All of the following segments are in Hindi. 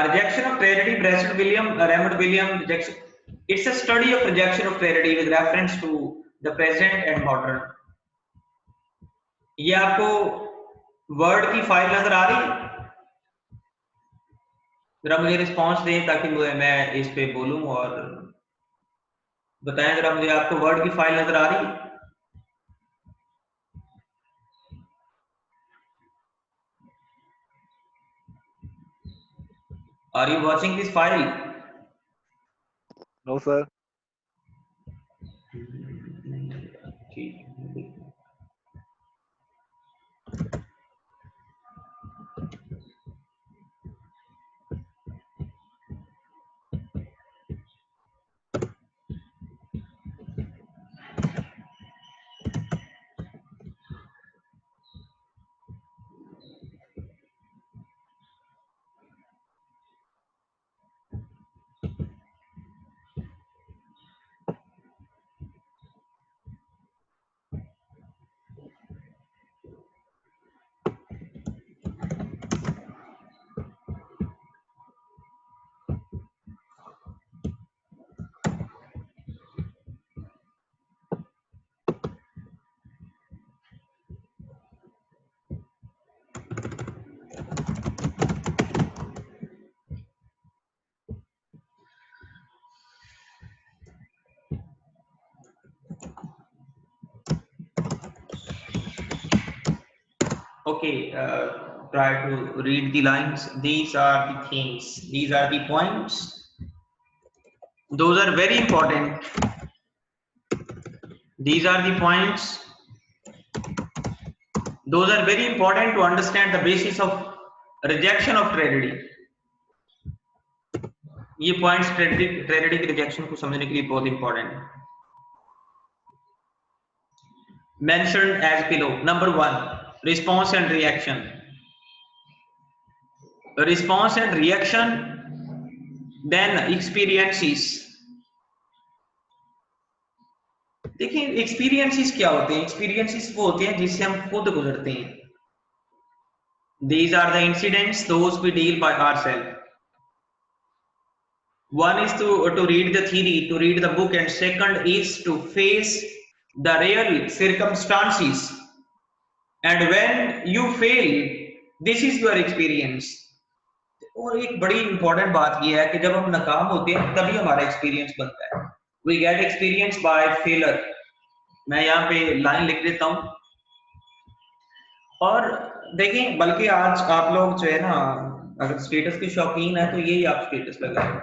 rejection of tragedy, Raymond William rejection. It's a study of rejection of tragedy with reference to the present and modern. ये आपको वर्ड की फाइल नजर आ रही है? जरा मुझे रिस्पॉन्स दें ताकि मैं इस पे बोलूं और बताएं जरा मुझे, आपको वर्ड की फाइल नजर आ रही है? Are you watching this file? No, sir. Okay, try to read the lines. These are the things. These are the points. Those are very important. These are the points. Those are very important to understand the basis of rejection of tragedy. ये points tragedy की rejection को समझने के लिए बहुत important है. Mentioned as below. Number 1, response and reaction. Response and reaction, then experiences. देखिए experiences क्या होते हैं? Experiences वो होते हैं जिससे हम खुद गुजरते हैं. These are the incidents those we deal by ourselves. One is to read the theory, to read the book, and second is to face the real circumstances. And when you fail, this is your experience. और एक बड़ी इंपॉर्टेंट बात यह है कि जब हम नाकाम होते हैं तभी हमारा एक्सपीरियंस बनता है. We get experience by failure. मैं यहाँ पे लाइन लिख देता हूँ. और देखिए बल्कि आज आप लोग जो है ना, अगर स्टेटस के शौकीन है तो यही आप स्टेटस लगाएं.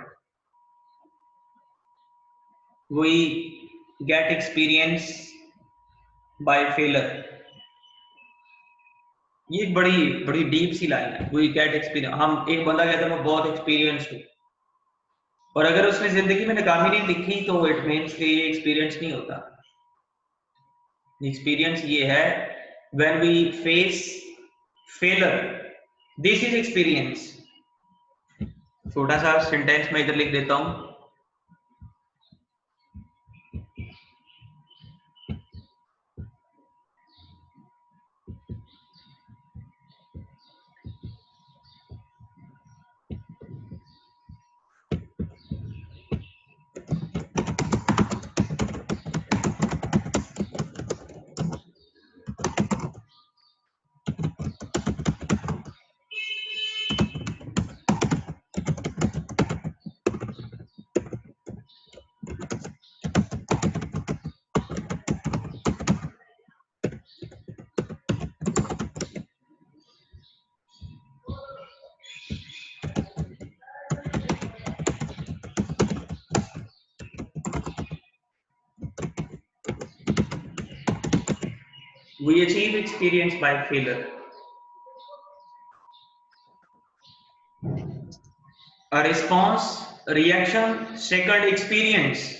We get experience by failure. ये एक बड़ी डीप सी लाइन है. We get experience. हम एक बंदा कहता है मैं बहुत एक्सपीरियंस्ड हूँ, और अगर उसने जिंदगी में नाकामी नहीं लिखी तो इट मीन्स कि ये एक्सपीरियंस नहीं होता. एक्सपीरियंस ये है when we face failure, this is experience. छोटा सा सेंटेंस मैं इधर लिख देता हूँ. We achieve experience by failure. A response, reaction, second experience.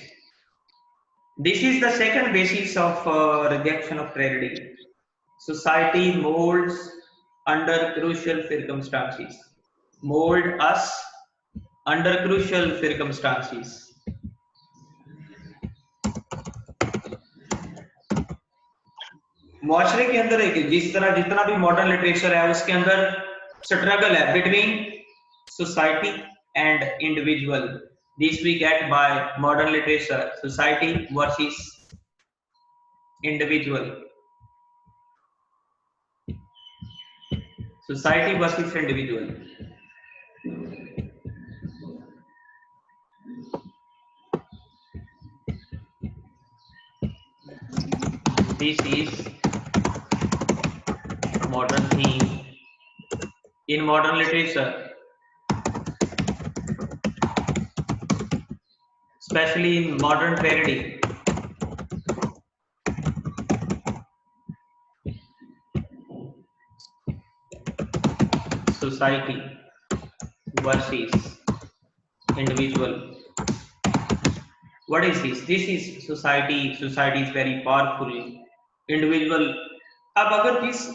This is the second basis of rejection of tragedy. Society molds under crucial circumstances. Mold us under crucial circumstances. मुआशरे के अंदर एक जिस तरह जितना भी मॉडर्न लिटरेचर है उसके अंदर स्ट्रगल है between society and individual. This we get by modern literature. Society versus individual. Society versus individual. This is modern theme in modern literature, especially in modern tragedy. Society versus individual. What is this? This is society. Society is very powerful. Individual. अब अगर इस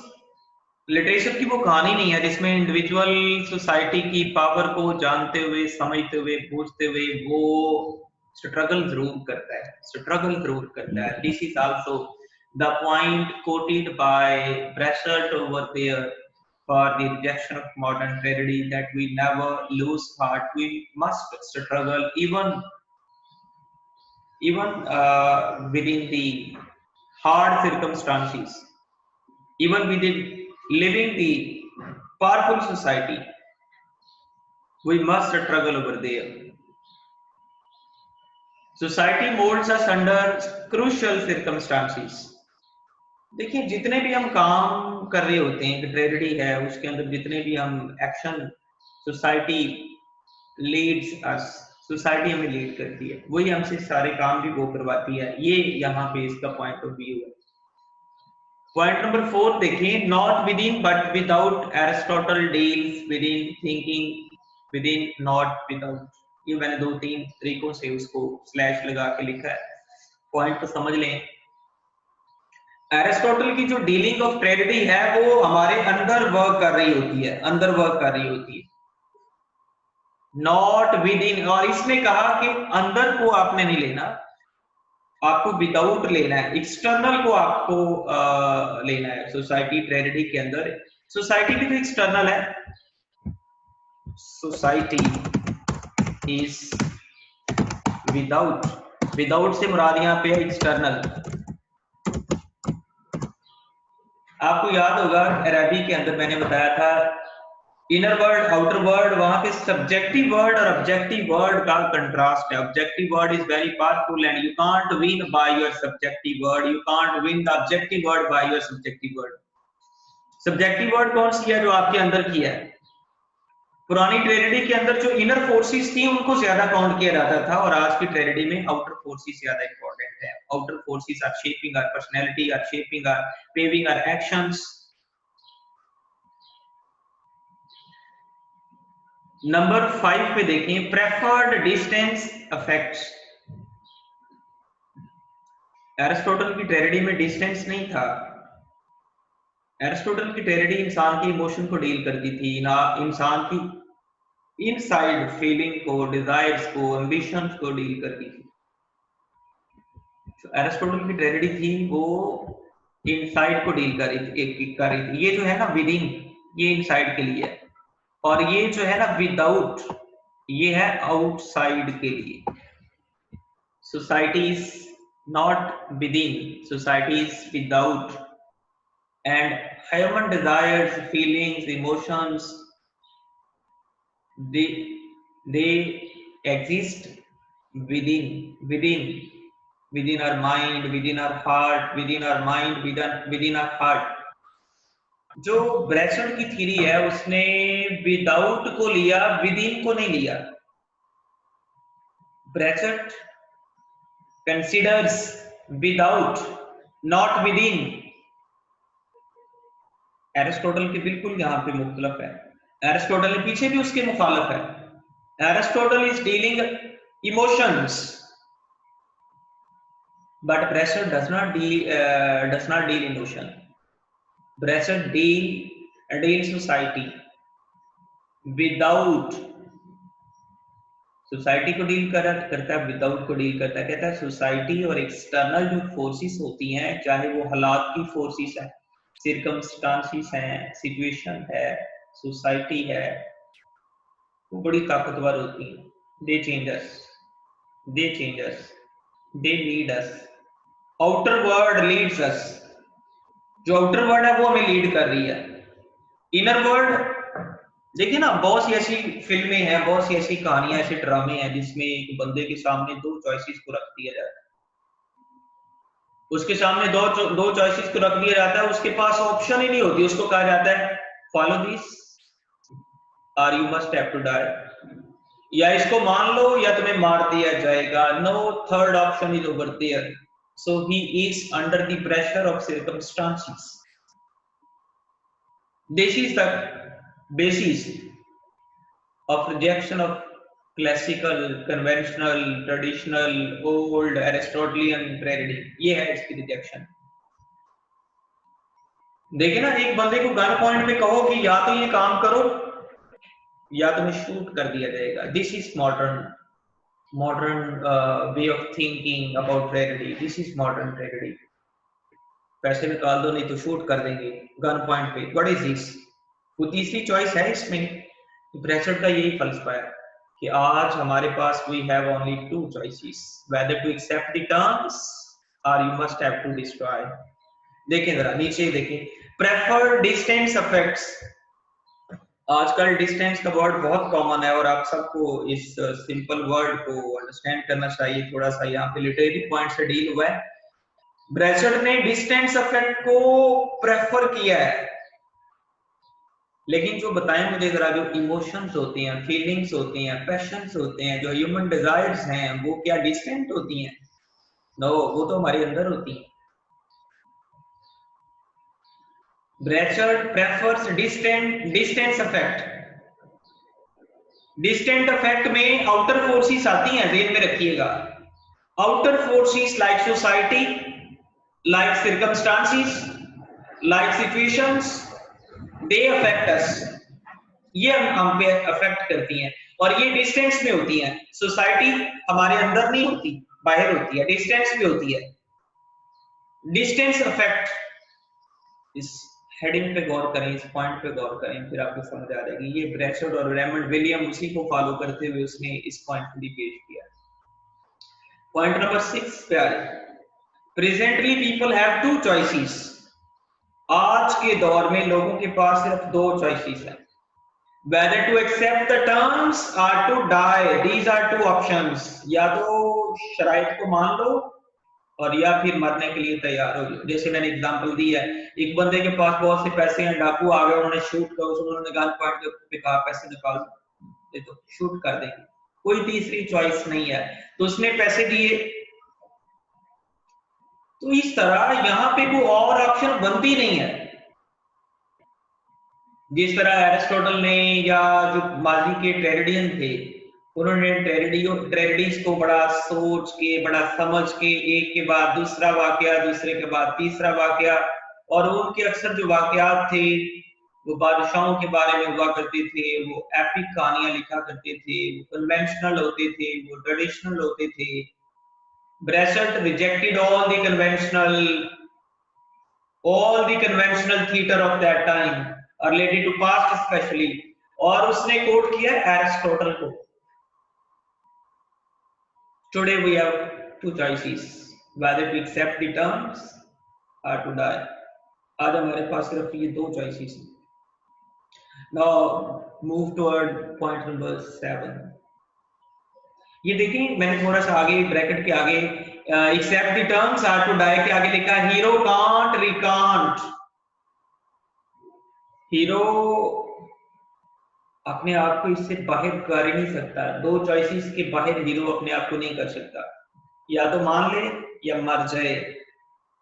लिटरेचर की वो कहानी नहीं है जिसमें इंडिविजुअल सोसाइटी की पावर को जानते हुए, समझते हुए, बूझते हुए वो स्ट्रगल जरूर करता है. This is also the point quoted by Brecht over there for the rejection of modern tragedy, that we never lose heart. We must struggle even within the hard circumstances, even within living the powerful society. We must struggle over there. Society molds us under crucial circumstances. देखिए जितने भी हम काम कर रहे होते हैं, ट्रेजेडी है उसके अंदर जितने भी हम action, society leads us, society हमें लीड करती है, वही हमसे सारे काम भी वो करवाती है. ये यहाँ पे इसका पॉइंट ऑफ व्यू है. पॉइंट नंबर 4 देखें, not with in but without. Aristotle deals with in thinking with in, not without. ये मैंने 2-3 तरीकों से उसको स्लैश लगा के लिखा है, पॉइंट को समझ लें. एरिस्टोटल की जो डीलिंग ऑफ ट्रेजेडी है वो हमारे अंदर वर्क कर रही होती है, नॉट विद इन. और इसने कहा कि अंदर को आपने नहीं लेना, आपको विदाउट लेना है, एक्सटर्नल को आपको लेना है. सोसाइटी ट्रेजेडी के अंदर, सोसाइटी भी तो एक्सटर्नल है. सोसाइटी इज विदाउट, विदाउट से मुराद यहाँ पे एक्सटर्नल. आपको याद होगा अरबी के अंदर मैंने बताया था इनर वर्ड आउटर वर्ड, वहां पे सब्जेक्टिव वर्ड और ऑब्जेक्टिव वर्ड का कंट्रास्ट है. Objective word is very powerful and you can't win by your subjective word, you can't win the objective word by your subjective word. Subjective word कौन सी है? जो आपके अंदर की है. पुरानी ट्रेजेडी के अंदर जो इनर फोर्सेस थी उनको ज्यादा काउंट किया जाता था, और आज की ट्रेजेडी में आउटर फोर्सेस ज्यादा इंपॉर्टेंट है. Outer forces are shaping our personality, are shaping our, paving our actions. Number 5 पे देखें, प्रेफर्ड डिस्टेंस अफेक्ट्स. एरिस्टोटल की ट्रेजेडी में डिस्टेंस नहीं था. एरिस्टोटल की ट्रेजेडी इंसान की इमोशन को डील करती थी, ना इंसान की इनसाइड फीलिंग को, डिजायर्स को, एम्बिशंस को डील करती थी. एरिस्टोटल की ट्रेजेडी थी वो इनसाइड को डील कर रही थी. ये जो है ना विद इन, ये इनसाइड के लिए है, और ये जो है ना विदाउट, ये है आउटसाइड के लिए. Society is not with in, society is without. And human desires, feelings, emotions, they exist within our mind, within our heart, within our mind, within our heart. जो ब्रेशर्ट की थ्योरी है उसने विदाउट को लिया, विद इन को नहीं लिया. Brecht considers without, not within. Aristotle के बिल्कुल यहाँ पे मुख्तलिफ है. एरिस्टोटल के पीछे भी उसके मुखालिफ है. Aristotle is dealing emotions, but Brecht does not deal emotion. Brecht deal society without. Society को डील करता है, विदाउट को डील करता है. कहता है सोसाइटी और एक्सटर्नल जो फोर्सेस होती हैं, चाहे वो हालात की फोर्सेस है, सिरकमस्टांसिस है, सिचुएशन है, सोसाइटी है, वो बड़ी ताकतवर होती हैं। दे change us, they change us, they lead us. Outer word leads us, जो आउटर वर्ड है वो हमें लीड कर रही है। इनर वर्ड, देखिए ना, बहुत सी ऐसी फिल्में हैं, बहुत सी ऐसी कहानियां, ऐसे ड्रामे हैं जिसमें एक बंदे के सामने दो चॉइसेस को रख दिया जाता है। उसके सामने दो चॉइसेस को रख दिया जाता है, उसके पास ऑप्शन ही नहीं होती। उसको कहा जाता है फॉलो दिस और you must have to die, या इसको मान लो या तुम्हें मार दिया जाएगा। No third option is over there. So he is under the pressure of circumstances. This is the basis of rejection of classical, conventional, traditional, old Aristotelian tragedy. ये है इसकी रिजेक्शन। देखिए ना, एक बंदे को गन पॉइंट पे कहो कि या तो ये काम करो या तुम्हें शूट कर दिया जाएगा। This is modern way of thinking about tragedy. This is modern tragedy. पैसे निकाल दो नहीं तो शूट कर देंगे गन पॉइंट पे। What is this? वो तीसरी चॉइस है इसमें। ब्रेसट का यही फलसफा है कि आज हमारे पास we have only two choices, whether to accept the terms or you must have to destroy. देखें जरा नीचे देखें, प्रेफर डिस्टेंस अफेक्ट्स। आजकल डिस्टेंस का वर्ड बहुत कॉमन है और आप सबको इस सिंपल वर्ड को अंडरस्टैंड करना चाहिए। थोड़ा सा यहाँ पे लिटरेरी पॉइंट से डील हुआ है। ब्रेसट ने डिस्टेंस अफेक्ट को प्रेफर किया है, लेकिन जो बताएं मुझे जरा, जो इमोशंस होती हैं, फीलिंग्स होती हैं, पैशंस होते हैं, जो ह्यूमन डिजायर्स हैं, वो क्या डिस्टेंट होती हैं? नो, वो तो हमारे अंदर होती हैं। Brecht prefers distance affect. Distant affect में आउटर फोर्सेस आती हैं, ध्यान में रखिएगा। Outer forces like society, like circumstances, like situations, they affect us. ये हम पे अफेक्ट करती हैं और ये डिस्टेंस में होती हैं। सोसाइटी हमारे अंदर नहीं होती, बाहर होती है, डिस्टेंस में होती है। डिस्टेंस अफेक्ट, इस हेडिंग पे गौर करें, इस पॉइंट पे गौर करें, फिर आपको समझ आ जाएगी। ये ब्रेसट और रेमंड विलियम उसी को फॉलो करते हुए उसने इस पॉइंट को भी पेश किया। पॉइंट नंबर 6 पे आ जाए, presently people have two choices. आज के दौर में लोगों के पास सिर्फ दो चॉइसेस हैं, whether to accept the terms or to die. These are two options. या तो शराइत को मान लो और या फिर मरने के लिए तैयार हो जाओ। जैसे मैंने एग्जांपल दी है, एक बंदे के पास बहुत से पैसे हैं, डाकू आ गए, उन्होंने शूट कर, उन्होंने गन पॉइंट पे कहा पैसे निकाल दे, तो शूट कर देंगे। कोई तीसरी चॉइस नहीं है, तो उसने पैसे दिए। तो इस तरह यहाँ पे कोई और ऑप्शन बनती नहीं है। जिस तरह एरिस्टोटल ने या जो माजी के ट्रेजेडियन थे, उन्होंने ट्रेजेडीज को बड़ा सोच के, बड़ा समझ के, एक के बाद दूसरा वाकया, दूसरे के बाद तीसरा वाकया, और उनके अक्सर जो वाकयात थे वो बादशाहों के बारे में हुआ करते थे, वो एपिक कहानियां लिखा करते थे, वो कन्वेंशनल होते थे, वो ट्रेडिशनल होते थे। ब्रेसट rejected all the conventional theater of that time related to past especially, और उसने कोट किया एरिस्टोटल को। Today we have two choices, whether to accept the terms or to die. आज हमारे पास सिर्फ ये दो choices हैं। Now move toward point number 7. ये देखिए, मैंने थोड़ा सा आगे ब्रैकेट के आगे except the terms are to die के आगे लिखा हीरो कांट रिकांट। हीरो अपने आप को इससे बाहर कर ही नहीं सकता। दो चॉइसेस के बाहर हीरो अपने आप को नहीं कर सकता, या तो मान ले या मर जाए।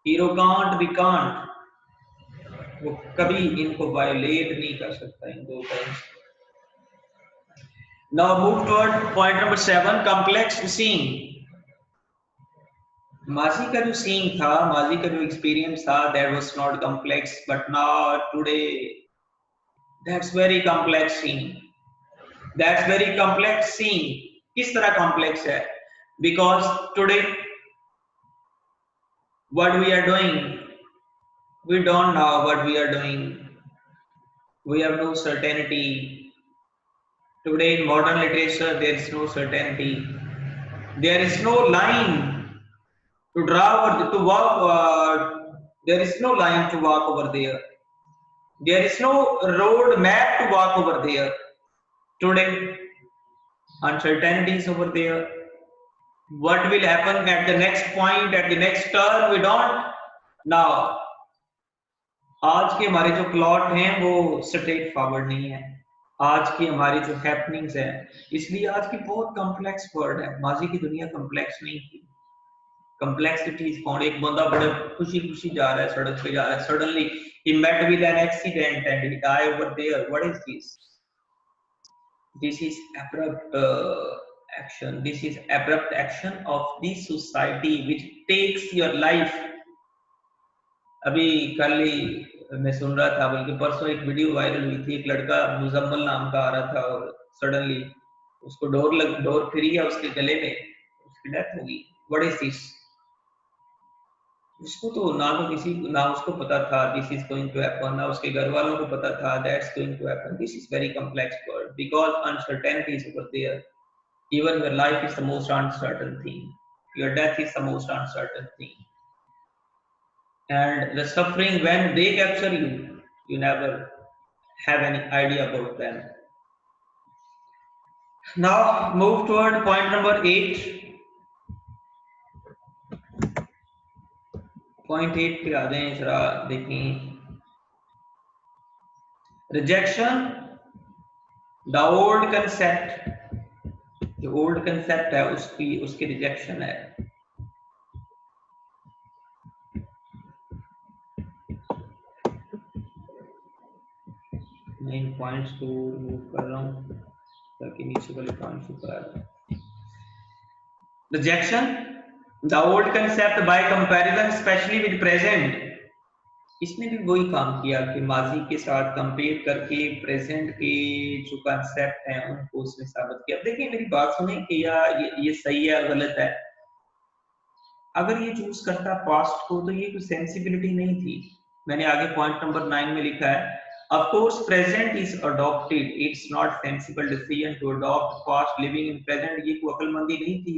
हीरो कांट रिकांट, वो कभी इनको वायोलेट नहीं कर सकता, इन दो terms. Now move toward point number 7, complex seeing. माजी का जो सीइंग था, माजी का जो एक्सपीरियंस था, that was not complex, but now today that's very complex seeing. That's very complex seeing. किस तरह complex है? Because today what we are doing, we don't know what we are doing. We have no certainty. Today in modern literature, there is no certainty. There is no line to draw or to walk. There is no line to walk over there. There is no road map to walk over there. Today, uncertainty is over there. What will happen at the next point, at the next turn, we don't. Now, आज के हमारे जो प्लॉट हैं वो स्ट्रेट फॉरवर्ड नहीं है. आज की हमारी जो हैपनिंग्स है, इसलिए आज की बहुत कॉम्प्लेक्स वर्ल्ड है. माजी की दुनिया कॉम्प्लेक्स नहीं थी. Complexity is found. एक बंदा बड़े खुशी खुशी जा रहा है, सड़क पे जा रहा है, suddenly he met with an accident and he died over there. What is this? This is abrupt action. This is abrupt action of the society which takes your life. अभी कल ही मैं सुन रहा था, बल्कि परसों एक वीडियो वायरल हुई थी. एक लड़का मुजम्मल नाम का आ रहा था और सडनली उसको डोर फिरी है उसके गले में, उसकी डेथ होगी. What is this? उसको तो ना उसको पता था this is going to happen, ना उसके घर वालों को पता था that's going to happen. This is very complex world because uncertainty is over there. Even your life is the most uncertain thing. Your death is the most uncertain thing. And the suffering, when they capture you, you never have any idea about them. Now move toward point number 8. Point 8 पे आ जाएं जरा. देखें, rejection, the old concept. जो old concept है उसकी rejection है. मैं इन पॉइंट्स को मूव कर रहा हूँ ताकि नीचे वाले पॉइंट्स ऊपर आ जाए. Rejection, the old concept by comparison, especially with present. इसने भी वही काम किया कि माजी के साथ कंपेयर करके प्रेजेंट के जो कंसेप्ट हैं उनको उसने साबित किया. देखिए मेरी बात सुने कि ये सही है गलत है. अगर ये चूज करता पास्ट को तो ये कोई सेंसिबिलिटी नहीं थी. मैंने आगे पॉइंट नंबर 9 में लिखा है, of course present is adopted, it's not sensible decision to adopt past living in present. ये कोई अक्लमंदी नहीं थी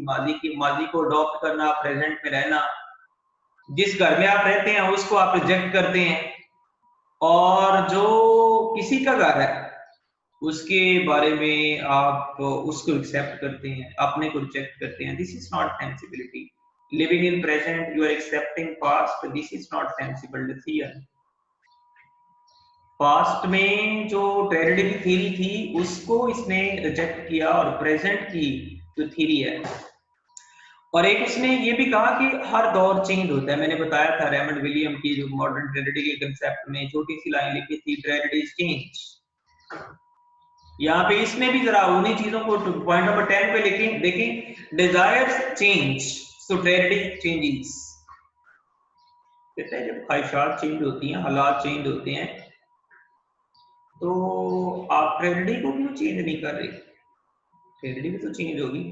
माजी को अडॉप्ट करना, प्रेजेंट में रहना. जिस घर में आप रहते हैं उसको आप रिजेक्ट करते हैं और जो किसी का घर है उसके बारे में आप उसको एक्सेप्ट करते हैं, अपने को रिजेक्ट करते हैं. This is not sensibility. Living in present, you are accepting past, this is not sensible decision. Past में जो ट्रेजेडी की थ्योरी थी उसको इसने रिजेक्ट किया और प्रेजेंट की जो थ्योरी है. और एक उसने ये भी कहा कि हर दौर चेंज होता है. मैंने बताया था रेमंड विलियम की जो मॉडर्न ट्रेजेडी के कांसेप्ट में छोटी सी लाइन लिखी थी, ट्रेजेडी चेंज. यहाँ पे इसमें भी जरा उन्हीं चीजों को पॉइंट नंबर 10 पे लिखें. देखें, desires change so tragedy changes. कहते हैं जब ख्वाहिशात चेंज होती हैं, हालात चेंज होते हैं, तो आप ट्रेजेडी को क्यों चेंज नहीं कर रहे? ट्रेजेडी भी तो चेंज होगी.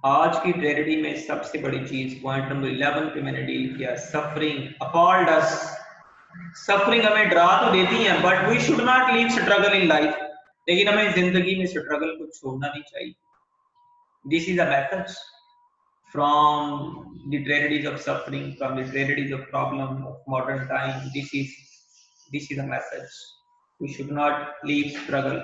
आज की ट्रेजेडी में सबसे बड़ी चीज पॉइंट नंबर 11 पे मैंने डील किया, सफरिंग अपॉल्ड अस. सफरिंग हमें डरा तो देती है but we should not leave struggle in life. लेकिन हमें जिंदगी में स्ट्रगल को छोड़ना नहीं चाहिए. This is a message from the tragedies of suffering, from the tragedies of problem of modern time. This is a message. We should not leave struggle.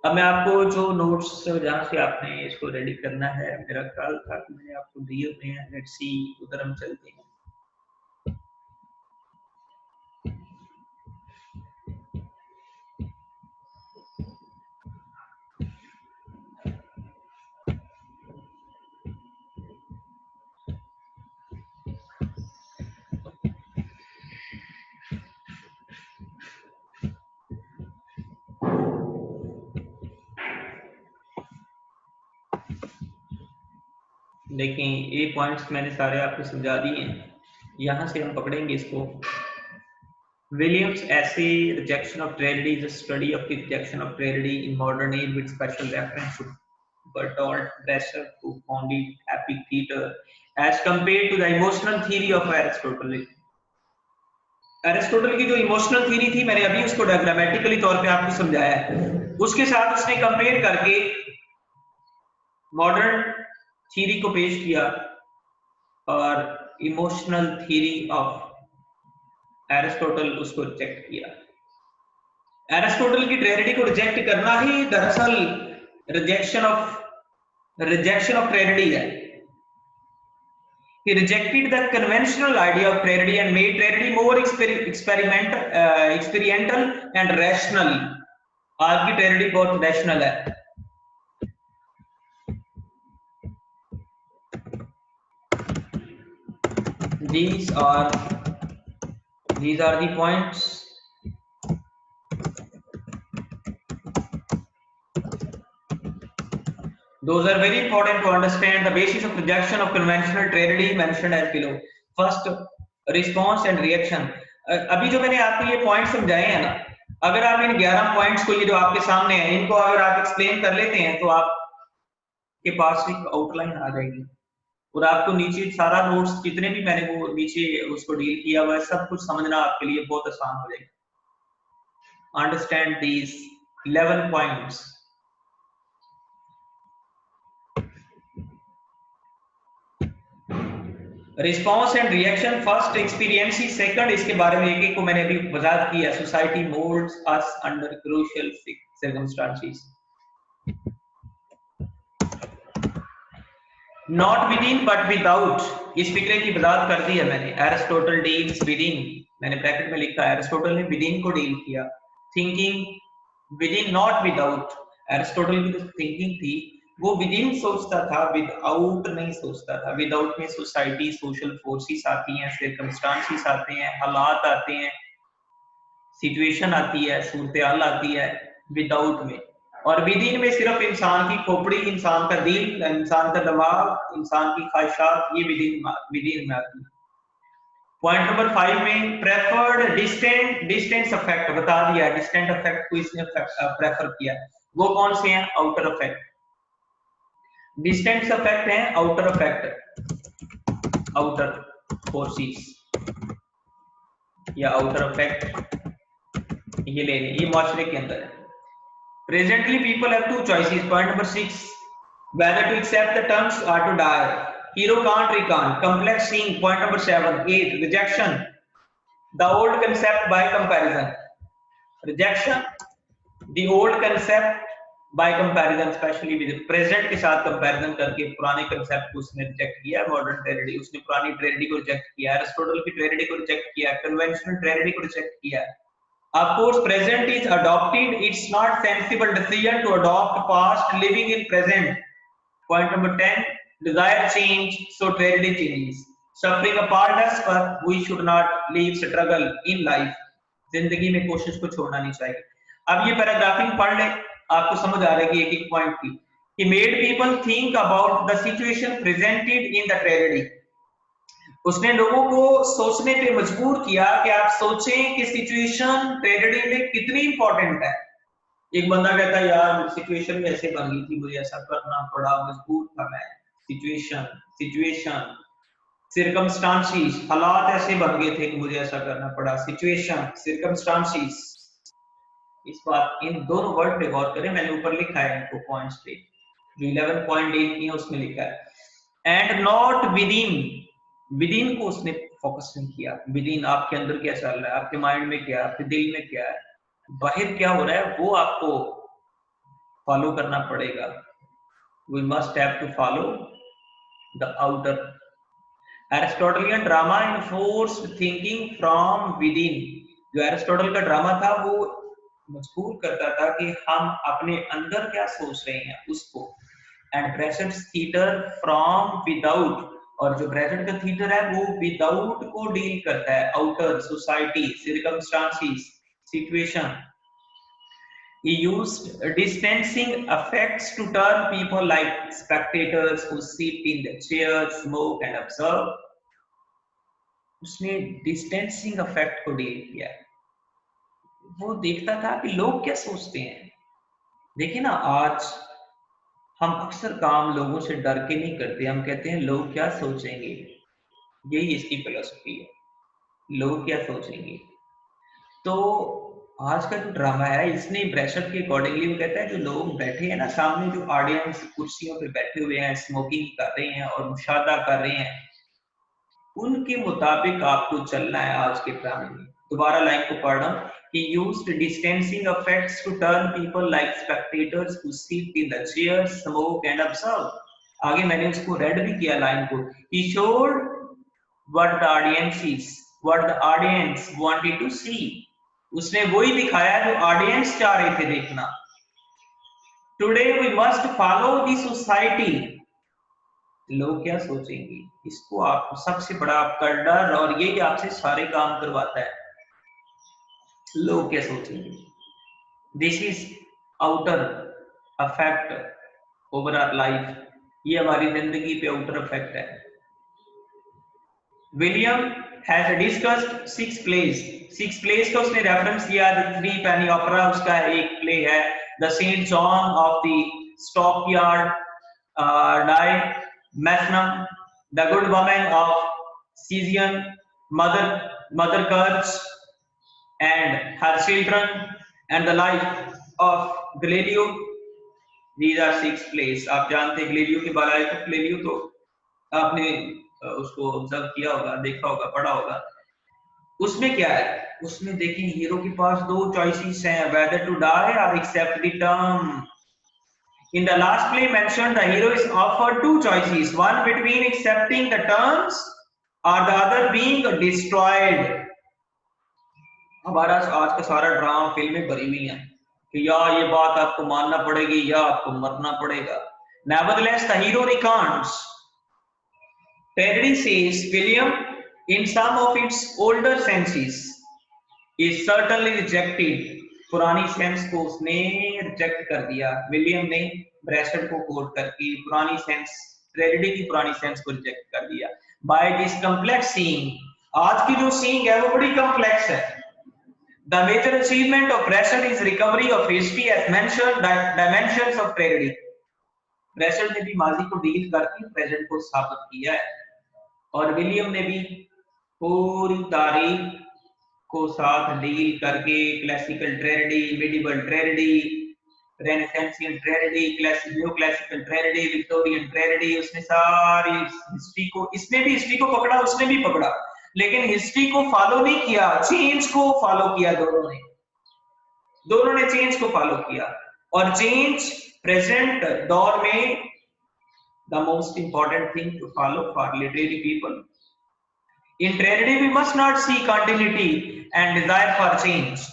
अब मैं आपको जो नोट्स जहाँ से आपने इसको रेडी करना है, मेरा ख्याल था कि मैंने आपको दिए हुए हैं. लेट्स सी, उधर हम चलते हैं. देखें, ये पॉइंट्स मैंने सारे आपको समझा दिए हैं. यहाँ से हम पकड़ेंगे इसको. Williams' essay "Rejection of Tragedy" is a study of the rejection of tragedy in modern age with special reference to Bertolt Brecht, who founded epic theatre, as compared to the emotional theory of Aristotle. Aristotle की जो इमोशनल थ्योरी थी, मैंने अभी उसको डायग्रामेटिकली तौर पे आपको समझाया है, उसके साथ उसने कंपेयर करके मॉडर्न थ्योरी को पेश किया और इमोशनल थ्योरी ऑफ एरिस्टोटल उसको रिजेक्ट किया। एरिस्टोटल की ट्रेजेडी को रिजेक्ट करना ही दरअसल रिजेक्शन ऑफ ट्रेजेडी है। He rejected the conventional idea of tragedy and made tragedy more experiential and rational. आज की ट्रेजेडी बहुत रैशनल है। These are the points. Those are very important to understand the basis of rejection of conventional tragedy mentioned as below. First, response and reaction. अभी जो मैंने आपको ये पॉइंट समझाए हैं ना, अगर आप इन 11 पॉइंट्स को, ये जो आपके सामने हैं, इनको अगर आप एक्सप्लेन कर लेते हैं तो आपके पास एक आउटलाइन आ जाएगी और आपको नीचे सारा नोट्स जितने भी मैंने वो नीचे उसको डील किया हुआ है, सब कुछ समझना आपके लिए बहुत आसान हो जाएगा। Understand these 11 points. Response and reaction, first experience, second इसके बारे में एक को मैंने अभी वजाहत किया। Society moulds us under crucial circumstances. Not with in but without, इस फिक्रे की वजाहत कर दी है मैंने। एरिस्टोटल डील्स विद इन, मैंने ब्रैकेट में लिखा है एरिस्टोटल ने विद इन को डील किया। Thinking with in not without, Aristotle की जो थिंकिंग थी वो विद इन सोचता था, विदाउट नहीं सोचता था। विदाउट में सोसाइटी, सोशल फोर्सेस आती हैं, सर्कमस्टांसेस आते हैं, हालात आते हैं, सिचुएशन आती है, सूरत हाल आती है विदाउट में। और विद इन में सिर्फ इंसान की खोपड़ी, इंसान का दिल, इंसान का दिमाग, इंसान की ख्वाहिशात, ये विद इन में आती है। पॉइंट नंबर 5 में प्रेफर्ड डिस्टेंस अफेक्ट बता दिया। डिस्टेंट अफेक्ट को इसने प्रेफर किया। वो कौन से हैं? Outer affect. डिस्टेंस अफेक्ट है आउटर अफेक्ट, आउटर फोर्सेस या आउटर अफेक्ट, ये ले लें, ये माशरे के अंदर है। Presently people have two choices. Point number 6, whether to accept the terms or to die. Hero can't recant, complex scene. Point number 7, 8, rejection, the old concept by comparison. Rejection, the old concept by comparison, specially with present के साथ कंपैरिजन करके पुराने कंसेप्ट को उसने रिजेक्ट किया। मॉडर्न ट्रेजेडी, उसने पुरानी ट्रेजेडी को रिजेक्ट किया, एरिस्टोटल की ट्रेजेडी को रिजेक्ट किया, कन्वेंशनल ट्रेजेडी को रिजेक्ट किया। Of course, present is adopted. It's not sensible decision to adopt past, living in present. Point number 10, desire change, so tragedy changes. Suffering appalled us, but we should not leave struggle in life. जिंदगी में कोशिश को छोड़ना नहीं चाहिए। अब ये पैराग्राफिंग पढ़ ले, आपको समझ आ रहेगी एक एक पॉइंट की। He made people think about the situation presented in the tragedy. उसने लोगों को सोचने पे मजबूर किया कि आप सोचें कि सिचुएशन ट्रेजेडी में कितनी इंपॉर्टेंट है। एक बंदा कहता है यार सिचुएशन ऐसे बन गई थी, मुझे ऐसा करना पड़ा, मजबूर था मैं। सिचुएशन सिरकमस्टांसेस, हालात ऐसे बन गए थे कि मुझे ऐसा करना पड़ा। सिचुएशन, सिरकमस्टांसेस, इस बात, इन दोनों वर्ड पे गौर करें। मैंने ऊपर लिखा है इनको पॉइंट्स पे, जो 11 पॉइंट डील किए उसमें लिखा है। एंड नॉट विद इन को उसने फोकस नहीं किया। विद इन आपके अंदर क्या चल रहा है, आपके माइंड में क्या है, आपके दिल में क्या है, बाहर क्या हो रहा है, वो आपको फॉलो करना पड़ेगा। We must have to follow the outer. Aristotelian drama enforced thinking from within. जो एरिस्टोटल का ड्रामा था वो मजबूर करता था कि हम अपने अंदर क्या सोच रहे हैं उसको। एंड ब्रेसेट्स थिएटर फ्रॉम विदाउट, और जो ब्रेसेट का थिएटर है वो विदाउट को डील करता है। Outer, society, circumstances, situation. He used distancing effects to turn people like spectators who sit in the chairs, smoke and observe. उसने डिस्टेंसिंग इफेक्ट को डील किया। वो देखता था कि लोग क्या सोचते हैं। देखिए ना, आज हम अक्सर काम लोगों से डर के नहीं करते, हम कहते हैं लोग क्या सोचेंगे। यही इसकी फिलॉसफी है, लोग क्या सोचेंगे। तो आज का जो ड्रामा है इसने ब्रेशट के अकॉर्डिंगली वो कहता है जो लोग बैठे हैं ना सामने, जो ऑडियंस कुर्सियों पे बैठे हुए हैं, स्मोकिंग कर रहे हैं और मुशादा कर रहे हैं, उनके मुताबिक आपको चलना है आज के ड्रामे में। दोबारा लाइन को पढ़ रहा हूँ कि used distancing effects to turn people like spectators who sit in the chairs, smoke and observe। आगे मैंने उसको रेड भी किया लाइन को। He showed what the audience wanted to see। उसने वही दिखाया जो ऑडियंस चाह रहे थे देखना। Today we must follow the society। लोग क्या सोचेंगे, इसको आप सबसे बड़ा आपका डर, और यही आपसे सारे काम करवाता है, लोग क्या सोचेंगे। This is outer affect over our life, ये हमारी जिंदगी पे आउटर अफेक्ट है। विलियम हैज डिस्कस्ड 6 प्लेस का उसने रेफरेंस दिया। द 3 पेनी ओपेरा उसका एक प्ले है। The Saint Joan of the stockyard डाई, मैथनम, the good woman of Setzuan, mother Courage and her children, and the life of Galileo। These are 6 plays। आप जानते हैं गैलीलियो के बारे में, गैलीलियो तो आपने उसको ऑब्जर्व किया होगा, देखा होगा, पढ़ा होगा। उसमें क्या है, उसमें देखें हीरो के पास 2 चॉइसेस हैं, whether to die or accept the term। In the last play mentioned, the hero is offered 2 choices, one between accepting the terms or the other being destroyed। हमारा आज का सारा ड्रामा फिल्में भरी हुई हैं कि या ये बात आपको मानना पड़ेगी या आपको मरना पड़ेगा। Nevertheless, the hero recants। Tragedy, says William, in some of its older senses, is certainly rejected। पुरानी सेंस को उसने रिजेक्ट कर दिया, विलियम ने ब्रेशट को कोट करके पुरानी सेंस, ट्रेजेडी की पुरानी सेंस को रिजेक्ट कर दिया। बाय दिस कॉम्प्लेक्स सीइंग, आज की जो सीइंग है वो बड़ी कॉम्प्लेक्स है। The major achievement of Breschel is recovery of history as mentioned dimensions of tragedy। ब्रेशल ने भी माजी को डील करके प्रेजेंट को स्थापित किया है, और विलियम ने भी पूरी तारीख को साथ डील करके classical tragedy, medieval tragedy, renaissancial tragedy, new classical tragedy, Victorian tragedy, उसने सारी हिस्ट्री को, इसने भी हिस्ट्री को पकड़ा, उसने भी पकड़ा, लेकिन हिस्ट्री को फॉलो नहीं किया, चेंज को फॉलो किया। दोनों ने चेंज को फॉलो किया, और चेंज प्रेजेंट दौर में the most important thing to follow for literary people. In tragedy we must not see continuity and desire for change.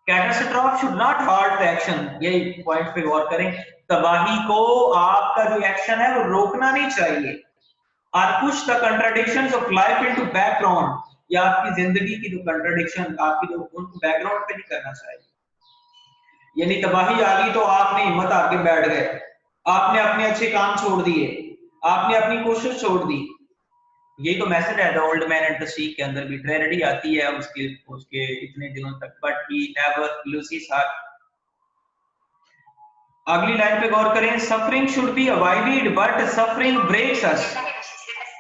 Catastrophe should not halt the action. यही पॉइंट पे गौर करें, तबाही को आपका जो एक्शन है वो रोकना नहीं चाहिए। or push the contradictions of life into background, या आपकी जिंदगी की जो कंट्राडिक्शन, आपकी जो उनको बैकग्राउंड पे नहीं करना चाहिए। यानी तबाही आ गई तो आपने हिम्मत आके बैठ गए, आपने अपने अच्छे काम छोड़ दिए, आपने अपनी कोशिश छोड़ दी। ये तो मैसेज है the old man and the sea के अंदर भी। ट्रेजेडी आती है उसके इतने दिनों तक, but he never loses heart. अगली लाइन पे गौर करें, suffering should be avoided but suffering breaks us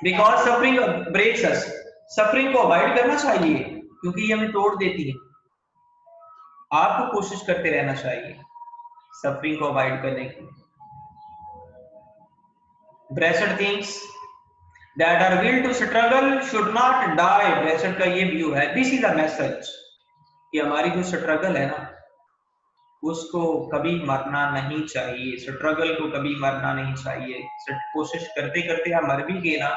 because suffering breaks us. Suffering को अवॉइड करना चाहिए क्योंकि ये हमें तोड़ देती है। आपको कोशिश करते रहना चाहिए सफरिंग को अवॉइड करने की। Brecht thinks that our will to struggle should not die. Brecht का ये व्यू है, दिस इज अ मैसेज कि हमारी जो स्ट्रगल है ना उसको कभी मरना नहीं चाहिए, स्ट्रगल को कभी मरना नहीं चाहिए। कोशिश करते करते आप मर भी गए ना,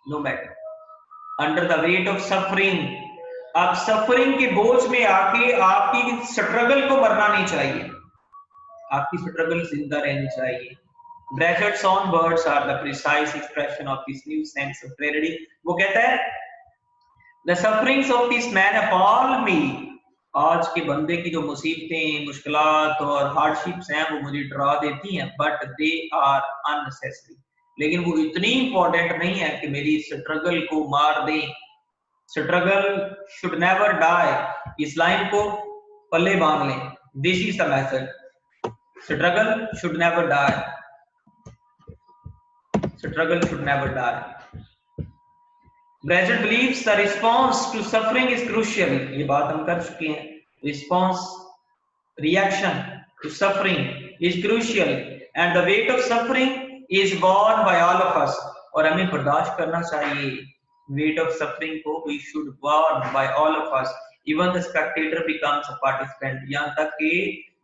no matter. Under the weight of suffering, आप सफरिंग के बोझ में आके आपकी स्ट्रगल को मरना नहीं चाहिए, आपकी स्ट्रगल जिंदा रहनी चाहिए। Brechert's own words are the precise expression of this new sense of tragedy। वो कहता है the sufferings of this man appall me। आज के बंदे की जो मुसीबतें, मुश्किलात और हार्डशिप्स हैं वो मुझे डरा देती हैं, बट दे आर अननेसेसरी। लेकिन वो इतनी इंपॉर्टेंट नहीं है कि मेरी स्ट्रगल को मार दें। स्ट्रगल शुड नेवर डाई, इस लाइन को पल्ले बांध लें। This is the message, struggle should never die, struggle should never die। Brechet believes the response to suffering is crucial। ये बात हम कर चुके हैं response, reaction to suffering is crucial, and the weight of suffering is borne by all of us. और हमें बर्दाश्त करना चाहिए weight of suffering को. We should borne by all of us. Even the spectator becomes a participant. यहाँ तक कि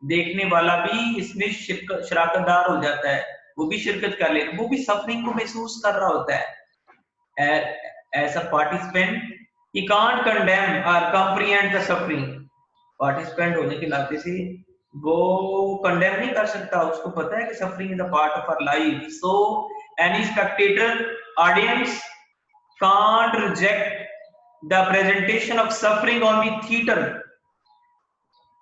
देखने वाला भी इसमें शराकतदार हो जाता है, वो भी शिरकत कर ले, वो भी सफरिंग को महसूस कर रहा होता है. As a participant, he can't condemn or comprehend the suffering. Participant होने के नाते से वो कंडेम नहीं कर सकता, उसको पता है कि suffering is a part of our life. So any spectator, audience can't reject the presentation of suffering on the theatre.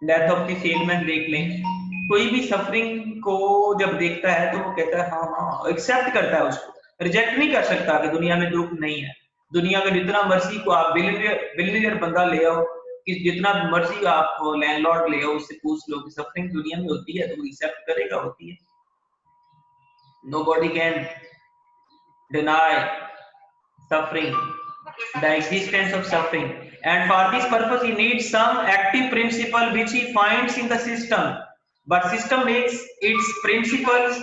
Death of the salesman देख लें, कोई भी सफरिंग को जब देखता है तो वो कहता है हाँ हाँ, एक्सेप्ट करता है, उसको रिजेक्ट नहीं कर सकता कि दुनिया में दुख नहीं है. दुनिया का जितना मर्जी को आप बिलियनियर बंदा ले आओ, कि जितना मर्जी आप लैंडलॉर्ड ले आओ, उससे पूछ लो कि सफरिंग दुनिया में होती है, तो वो एक्सेप्ट करेगा होती है. Nobody can deny suffering, the existence of suffering, and for this purpose he needs some active principle which he finds in the system, but system makes its principles